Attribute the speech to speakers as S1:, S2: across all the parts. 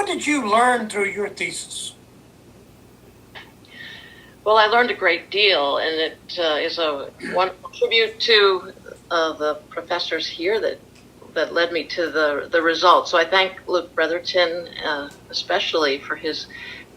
S1: what did you learn through your thesis?
S2: Well, I learned a great deal, and it is a wonderful tribute to the professors here that led me to the results. So I thank Luke Bretherton especially for his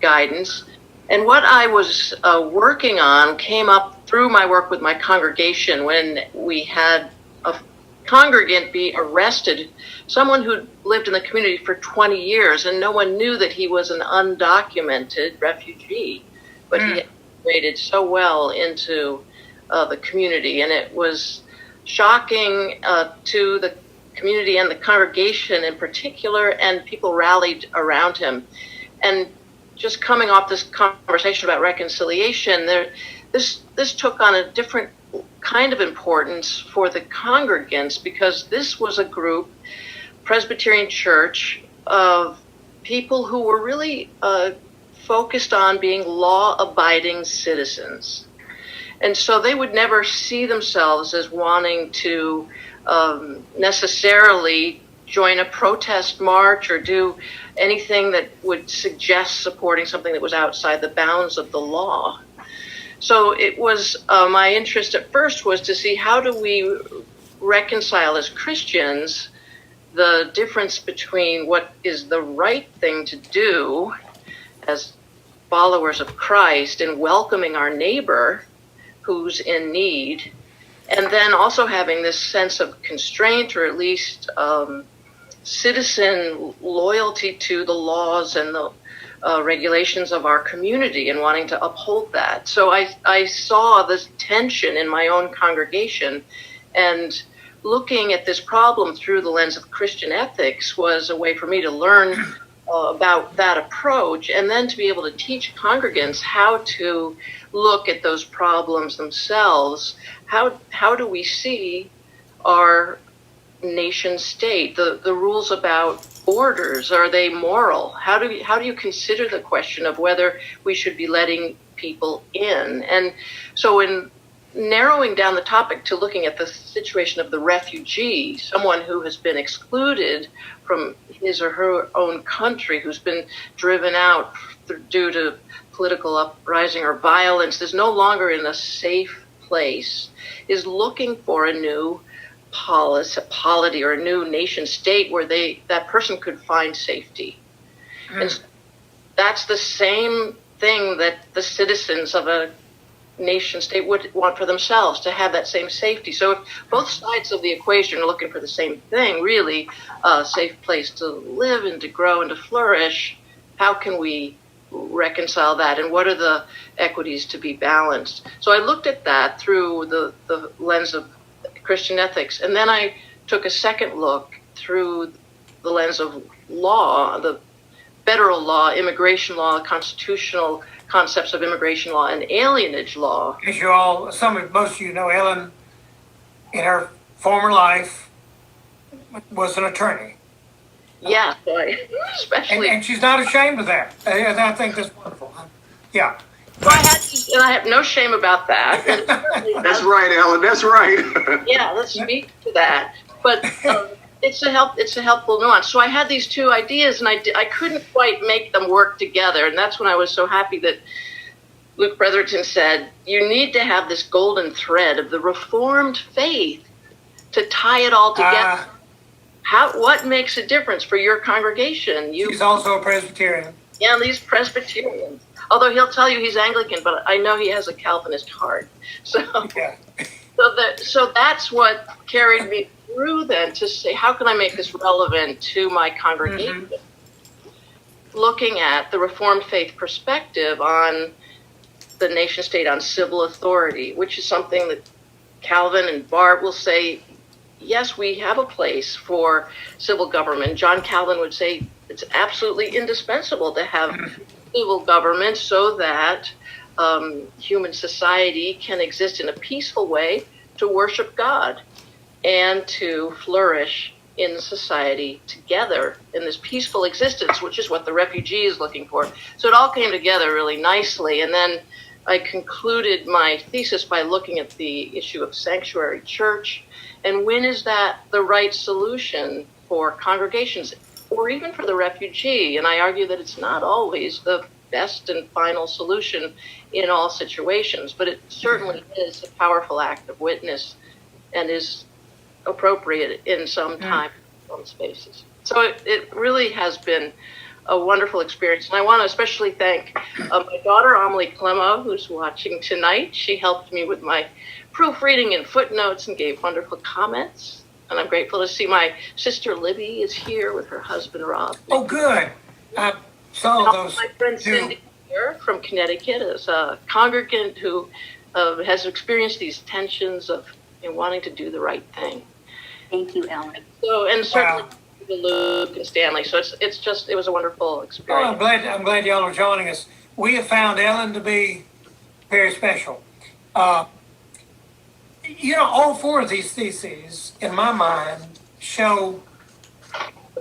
S2: guidance. And what I was working on came up through my work with my congregation when we had a congregant be arrested, someone who lived in the community for 20 years, and no one knew that he was an undocumented refugee, but he had integrated so well into the community, and it was shocking to the community and the congregation in particular, and people rallied around him. And just coming off this conversation about reconciliation, this took on a different kind of importance for the congregants, because this was a group, Presbyterian Church, of people who were really focused on being law-abiding citizens. And so they would never see themselves as wanting to necessarily join a protest march or do anything that would suggest supporting something that was outside the bounds of the law. So it was, my interest at first was to see how do we reconcile as Christians the difference between what is the right thing to do as followers of Christ in welcoming our neighbor who's in need, and then also having this sense of constraint, or at least citizen loyalty to the laws and the regulations of our community and wanting to uphold that. So I saw this tension in my own congregation, and looking at this problem through the lens of Christian ethics was a way for me to learn about that approach, and then to be able to teach congregants how to look at those problems themselves. How do we see our nation state? The rules about borders, are they moral? How do you consider the question of whether we should be letting people in? And so in narrowing down the topic to looking at the situation of the refugee, someone who has been excluded from his or her own country, who's been driven out due to political uprising or violence, is no longer in a safe place, is looking for a new polity or a new nation state where that person could find safety. And so that's the same thing that the citizens of a nation state would want for themselves, to have that same safety. So if both sides of the equation are looking for the same thing, really a safe place to live and to grow and to flourish, how can we reconcile that, and what are the equities to be balanced? So I looked at that through the lens of Christian ethics, and then I took a second look through the lens of law, the federal law, immigration law, constitutional concepts of immigration law, and alienage law.
S1: As most of you know, Ellen, in her former life, was an attorney.
S2: Yeah, especially.
S1: And she's not ashamed of that. And I think that's wonderful. Yeah.
S2: So I have no shame about that.
S3: That's right, Ellen. That's right.
S2: Yeah, let's speak to that. But it's a helpful nuance. So I had these two ideas, and I couldn't quite make them work together. And that's when I was so happy that Luke Bretherton said, you need to have this golden thread of the Reformed faith to tie it all together. What makes a difference for your congregation? He's
S1: also a Presbyterian.
S2: Yeah, these Presbyterians. Although he'll tell you he's Anglican, but I know he has a Calvinist heart. So,
S1: yeah.
S2: So that's what carried me through then, to say, how can I make this relevant to my congregation? Mm-hmm. Looking at the Reformed faith perspective on the nation state, on civil authority, which is something that Calvin and Barth will say, yes, we have a place for civil government. John Calvin would say it's absolutely indispensable to have civil government so that human society can exist in a peaceful way to worship God and to flourish in society together in this peaceful existence, which is what the refugee is looking for. So it all came together really nicely. And then I concluded my thesis by looking at the issue of sanctuary church, and when is that the right solution for congregations? or even for the refugee. And I argue that it's not always the best and final solution in all situations, but it certainly is a powerful act of witness and is appropriate in some time, some spaces. So it really has been a wonderful experience. And I want to especially thank my daughter, Clark Clemot, who's watching tonight. She helped me with my proofreading and footnotes and gave wonderful comments. And I'm grateful to see my sister Libby is here with her husband, Rob.
S1: Oh, good. I saw
S2: And
S1: those
S2: my friend
S1: two.
S2: Cindy here from Connecticut is a congregant who has experienced these tensions of wanting to do the right thing.
S4: Thank you, Ellen.
S2: So, and certainly Luke and Stanley. So it was a wonderful
S1: Oh,
S2: experience.
S1: I'm glad y'all are joining us. We have found Ellen to be very special. All four of these theses, in my mind, show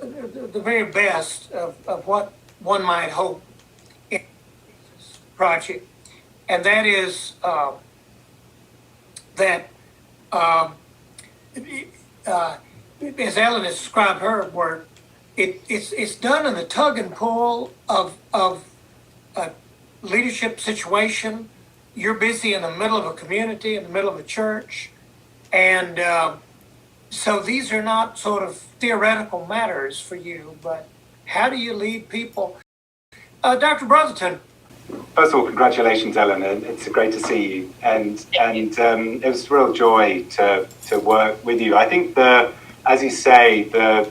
S1: the very best of what one might hope in this project. And that is that, as Ellen has described her work, it's done in the tug and pull of a leadership situation. You're busy in the middle of a community, in the middle of a church. And so these are not sort of theoretical matters for you, but how do you lead people? Dr. Bretherton.
S5: First of all, congratulations, Ellen. It's great to see you. And it was a real joy to work with you. I think as you say, the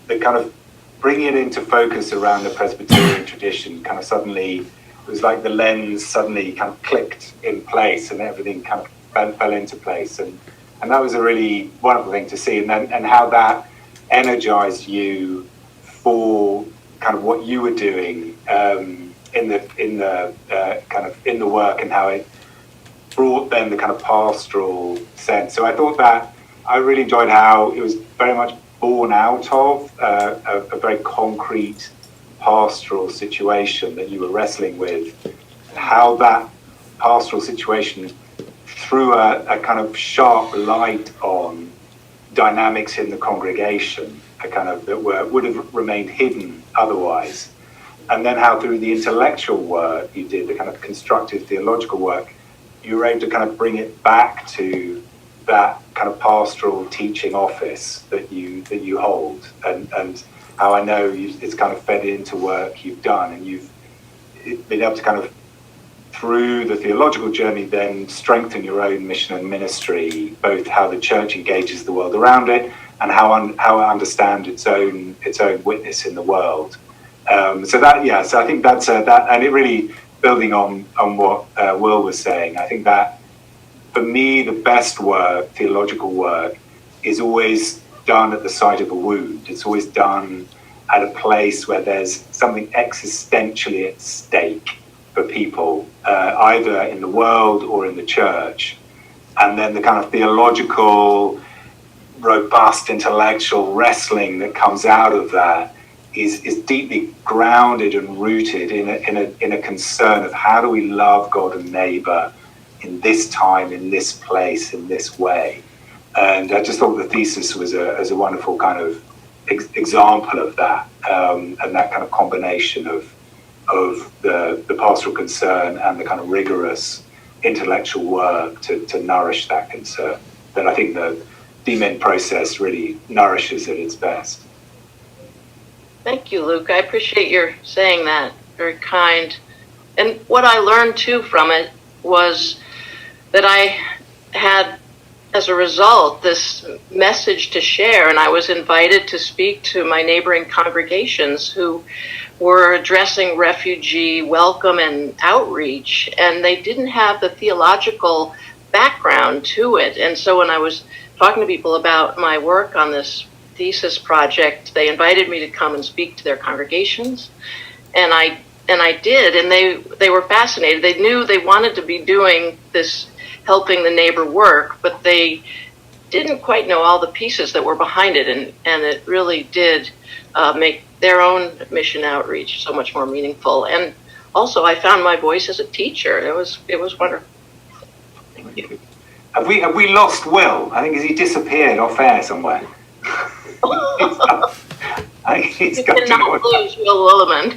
S5: kind of bringing it into focus around the Presbyterian tradition kind of suddenly, it was like the lens suddenly kind of clicked in place and everything kind of fell into place. And that was a really wonderful thing to see. And how that energized you for kind of what you were doing in the work, and how it brought then the kind of pastoral sense. So I thought that I really enjoyed how it was very much born out of a very concrete pastoral situation that you were wrestling with, how that pastoral situation threw a kind of sharp light on dynamics in the congregation, that would have remained hidden otherwise. And then how through the intellectual work you did, the kind of constructive theological work, you were able to kind of bring it back to that kind of pastoral teaching office that you hold, and how I know it's kind of fed into work you've done, and you've been able to kind of, through the theological journey, then strengthen your own mission and ministry, both how the church engages the world around it and how it understands its own witness in the world. So I think that's that, and it really building on what Will was saying. I think that for me, the best work, theological work, is always done at the site of a wound. It's always done at a place where there's something existentially at stake for people, either in the world or in the church. And then the kind of theological, robust, intellectual wrestling that comes out of that is deeply grounded and rooted in a concern of how do we love God and neighbor in this time, in this place, in this way. And I just thought the thesis was a wonderful kind of example of that, and that kind of combination of the pastoral concern and the kind of rigorous intellectual work to nourish that concern, that I think the DMIN process really nourishes at its best.
S2: Thank you, Luke. I appreciate your saying that. Very kind. And what I learned too from it was that I had, as a result, this message to share, and I was invited to speak to my neighboring congregations who were addressing refugee welcome and outreach, and they didn't have the theological background to it. And so when I was talking to people about my work on this thesis project, they invited me to come and speak to their congregations, and I did, and they were fascinated. They knew they wanted to be doing this helping the neighbor work, but they didn't quite know all the pieces that were behind it, and it really did make their own mission outreach so much more meaningful. And also, I found my voice as a teacher. It was wonderful. Thank you.
S5: Have we lost Will? I think he disappeared off air somewhere. He's
S2: You
S5: got to
S2: cannot
S5: know
S2: lose Will Willimon.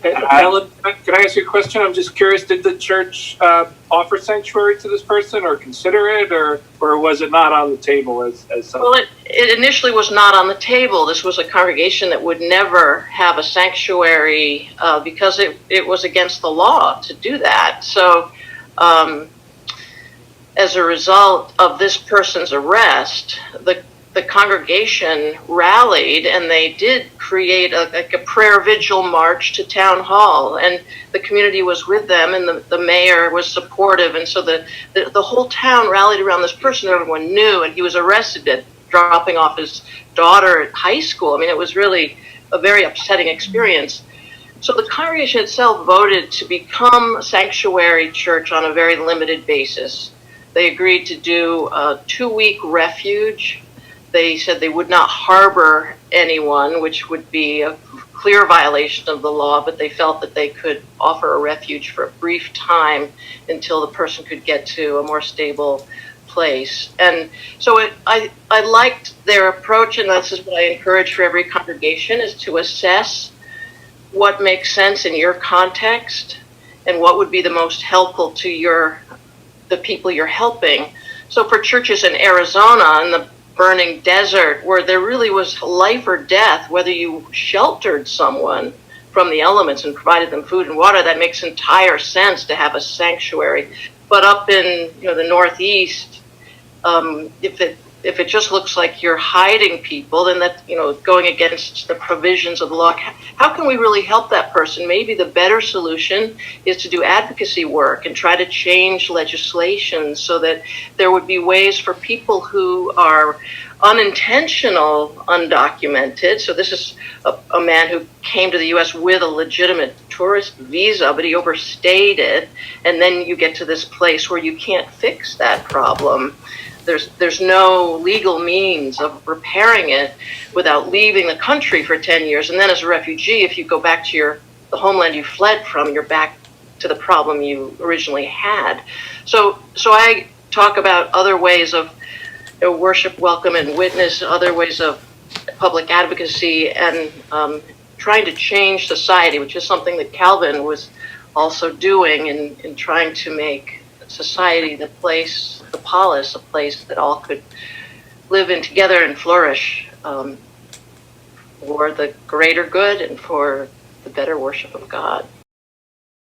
S4: Ellen, can I ask you a question? I'm just curious, did the church offer sanctuary to this person or consider it, or was it not on the table as something?
S2: Well, it initially was not on the table. This was a congregation that would never have a sanctuary because it was against the law to do that. So as a result of this person's arrest, the congregation rallied, and they did create a prayer vigil march to town hall, and the community was with them, and the mayor was supportive, and so the whole town rallied around this person everyone knew, and he was arrested at dropping off his daughter at high school. I mean, it was really a very upsetting experience. So the congregation itself voted to become a sanctuary church on a very limited basis. They agreed to do a 2-week refuge. They said they would not harbor anyone, which would be a clear violation of the law, but they felt that they could offer a refuge for a brief time until the person could get to a more stable place. And so I liked their approach, and this is what I encourage for every congregation, is to assess what makes sense in your context and what would be the most helpful to the people you're helping. So for churches in Arizona, in the burning desert, where there really was life or death, whether you sheltered someone from the elements and provided them food and water, that makes entire sense to have a sanctuary. But up in the Northeast, if it just looks like you're hiding people, then that going against the provisions of the law. How can we really help that person? Maybe the better solution is to do advocacy work and try to change legislation so that there would be ways for people who are unintentional, undocumented. So this is a man who came to the U.S. with a legitimate tourist visa, but he overstayed it, and then you get to this place where you can't fix that problem. There's no legal means of repairing it without leaving the country for 10 years. And then as a refugee, if you go back to the homeland you fled from, you're back to the problem you originally had. So I talk about other ways of worship, welcome, and witness, other ways of public advocacy, and trying to change society, which is something that Calvin was also doing in trying to make society, the polis, a place that all could live in together and flourish for the greater good and for the better worship of God.